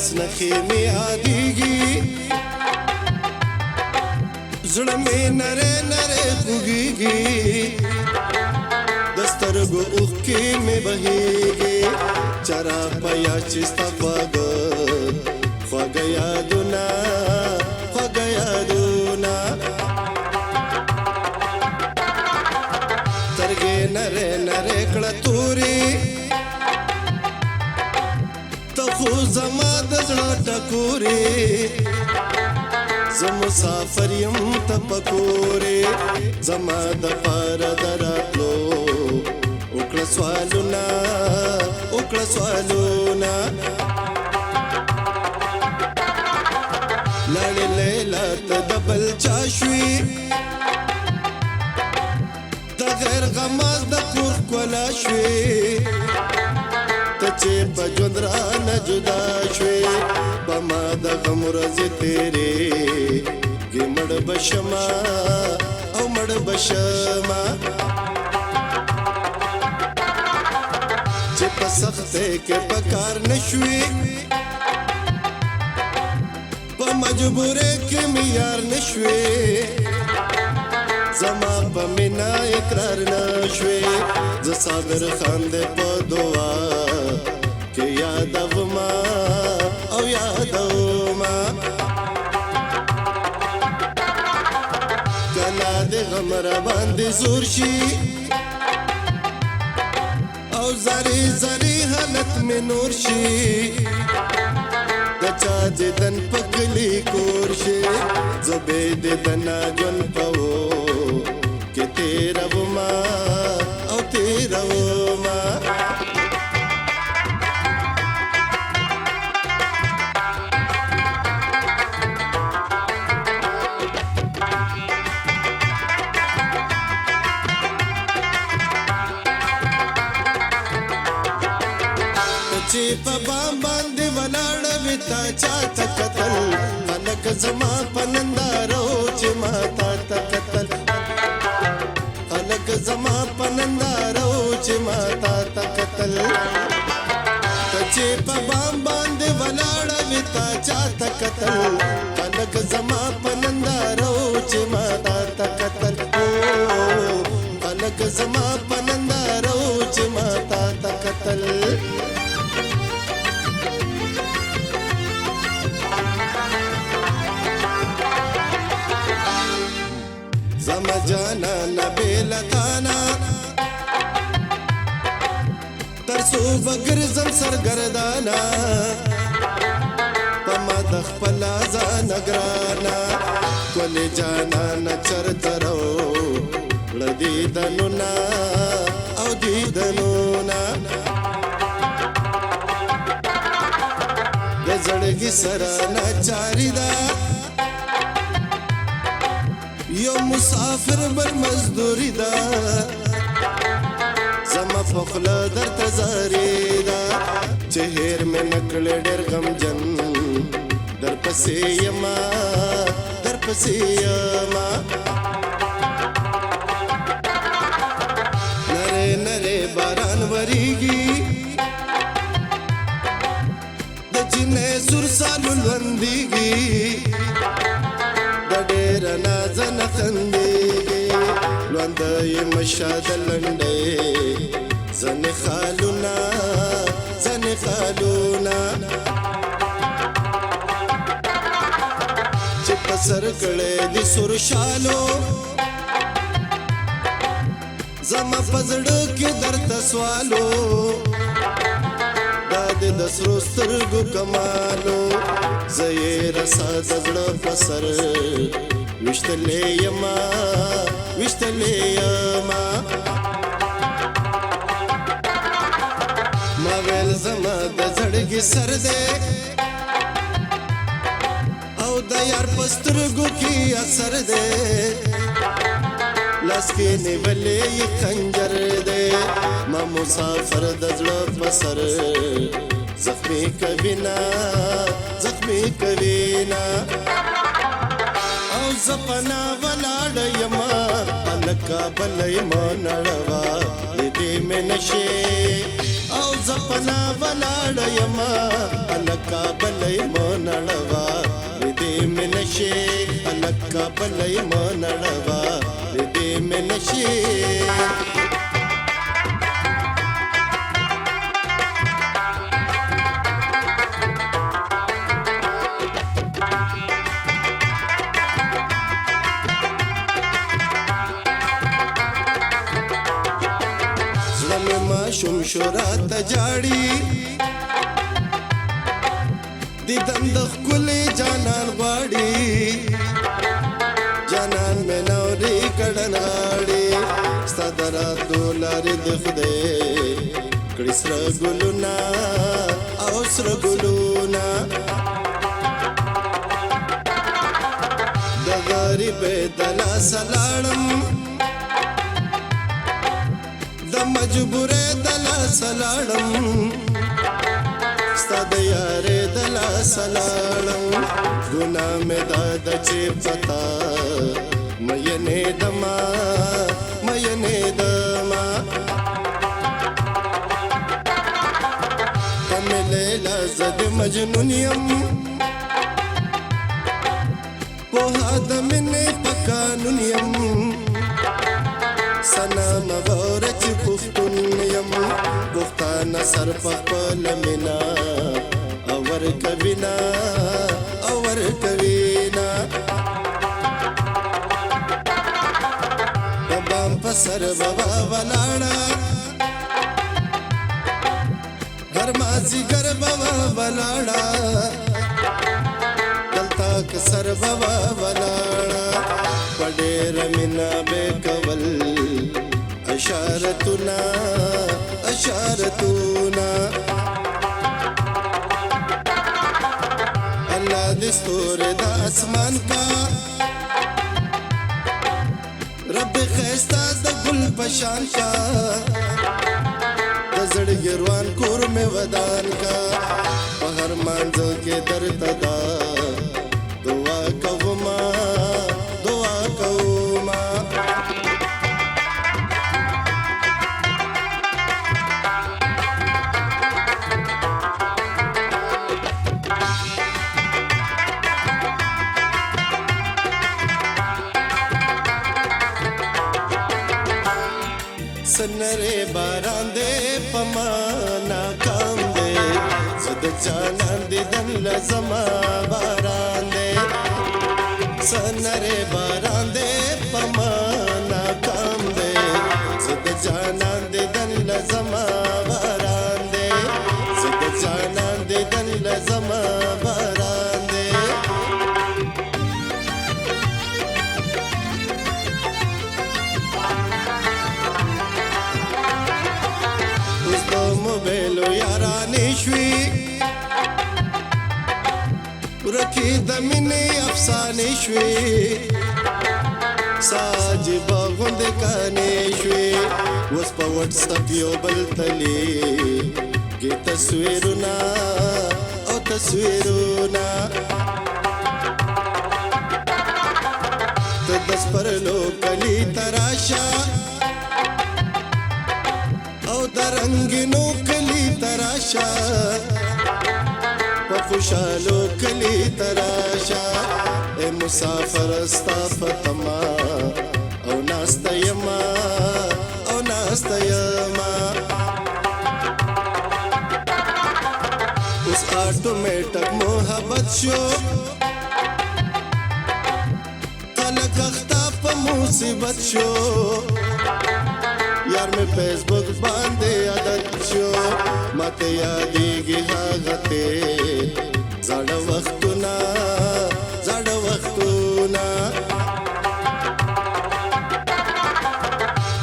لاس نخې مې یادېږي زړه مې نری نری خوږېږي د سترګو اوښکې مې بهېږي چرا په یاد چې ستا خواږه خواږه یادونه خواږه یادونه سترګې نری نری کړه تورې ته خو زما د زړه ټکورې زه مسافر یم ته پکورې زما د پاره د راتلو وکړه سوالونه وکړه سوالونه لاړې لیلا ته د بل چا شوې د غیر غماز د کور ښکلا شوې ته چې په ژوند رانه جدا شوې په ما د غم ورځې تېرې کې مړ به شمه او مړ به شمه چې په سختۍ کې په کار نه شوې په مجبورۍ کې مې یار نه شوې زما په مینا اقرار نه شوې زه صابر خان دې په دعا کې یادوما او یادوما کله دې غم را باندې زور شي او زری زری حالت مې نور شي د چا دیدن په کلي کور شي زه بې دیدنه ژوند کوو کې تېرومه او تېرومه چې په بام باندې ولاړه وي تا چاته کتل خلک زما په نندارو چې ما تا ته کتل خلک زما په نندارو چې ما تا ته کتل چې په بام باندې ولاړه وي تا چاته کتل خلک زما په نندارو چې ما تا ته کتل خلک زما په نندارو چې ما تا ته کتل زما جانا نبیلتانا ترسو بگرزم سرگردانا پما دخپلا زانگرانا کولی جانا نچرترو لدیدنونا او دیدنونا دزڑگی سرانا چاری دا یو مسافر بل مزدوری دا زما پخلا در تزاری دا چهر میں نکل ڈر غم جن در پسی یما در پسی یما نرے نرے باران وریگی د جنې سور سالو لوندیگی ډېر نازن خندېږي لونده یې مشاد لنډې ځنې خالونه ځنې خالونه چې په سر کړی د سور شالو زما په زړه کې درته سوالو دا د سرو سترګو کمالو زه یې رسا د زړه په سر ویشتلی یما ویشتلی یما ما ویل زما د زړګي سر دی او د یار په سترګو کې اثر دی لاس کې نیولې یې خنجر دی ما مسافر د زړه په سر زخمی کوینا زخمی کوینا او زپنا ولاړ یما الکا بلې ما نړوا دې مې نشي او زپنا ولاړ یما الکا بلې مونړوا دې منشي الکا بلې مونړوا دې منشي شم شورات جاړي دیدن د خپل جانان غواړي جانان مې نوري کړن غاړي ستدرا دولار د خدای کړي سر ګلونا او سر ګلونا د غریب دلا سلاړم د مجبور دلا سلاړم ستاد یار دلا سلاړم ګنا مې داد چې پتا مینه دما کمله لزد مجنون يم په ادم نه پکانون يم سنا مغورچ پختون یم پختانا سر پخپل منا اور کبینا ببام پسر بابا ولاړا گرمازی گر بابا ولاړا دلتا کسر بابا ولاړا پډیر مینا بے کول اشارتنا اللہ دستور دا اسمان کا رب خیستا دا گل پشان کا دا زڑگروان کور میں ودان کا پہر مانزو کے درد دا دعا کوما سنرے باران دے پمانا کام دے زد جانان دے دن لزما باران دے سنرے باران دے پمانا کام دے زد جانان دے دن لزما باران دے زد جانان دے دن لزما باران دے موبیلو یارانی شوی رکی دمینی افسانی شوی ساجی باغوند کانی شوی وس پا وٹساپ یو بل تلی کی تصویرونا او تصویرونا تدس پر لو کلی تراشا او درنگینو کلی تراشا پا خوشالو کلی تراشا اے مسافر استا فتما او ناستا یما اس آٹومیٹک محبت شو خلق اختا پا مصیبت شو یار میں فیس بک باندے عادت شو ماتے یادیگی هاغتے زاڑا وقتنا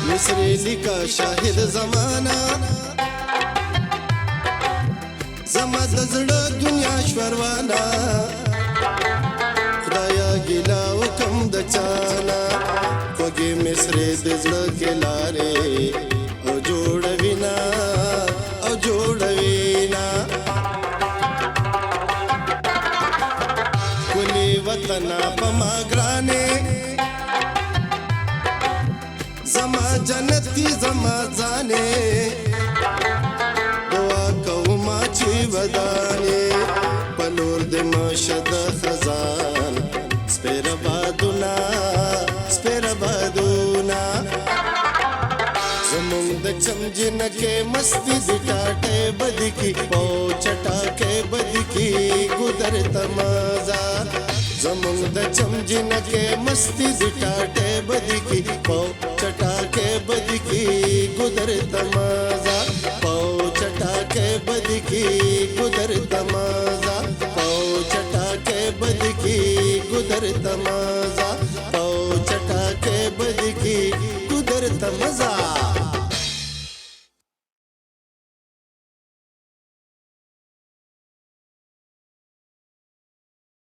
مصری لکا شاہد زمانہ زما دزڑا دنیا شوروانا خدایا گیلا وکم دچانا خوگی مصری دزڑا کے لارے او جوڑوینا کلی وطنا پما گرانے زما جنتی زما زانے دعا کوما شد خزان سپیر بادونا سپیر بادونا زمونږ د چمجنکې مستی د ټاټې بدی کی او چټاکې بدی کی ګودر تمازا زمونږ د چمجنکې مستی د ټاټې بدی کی او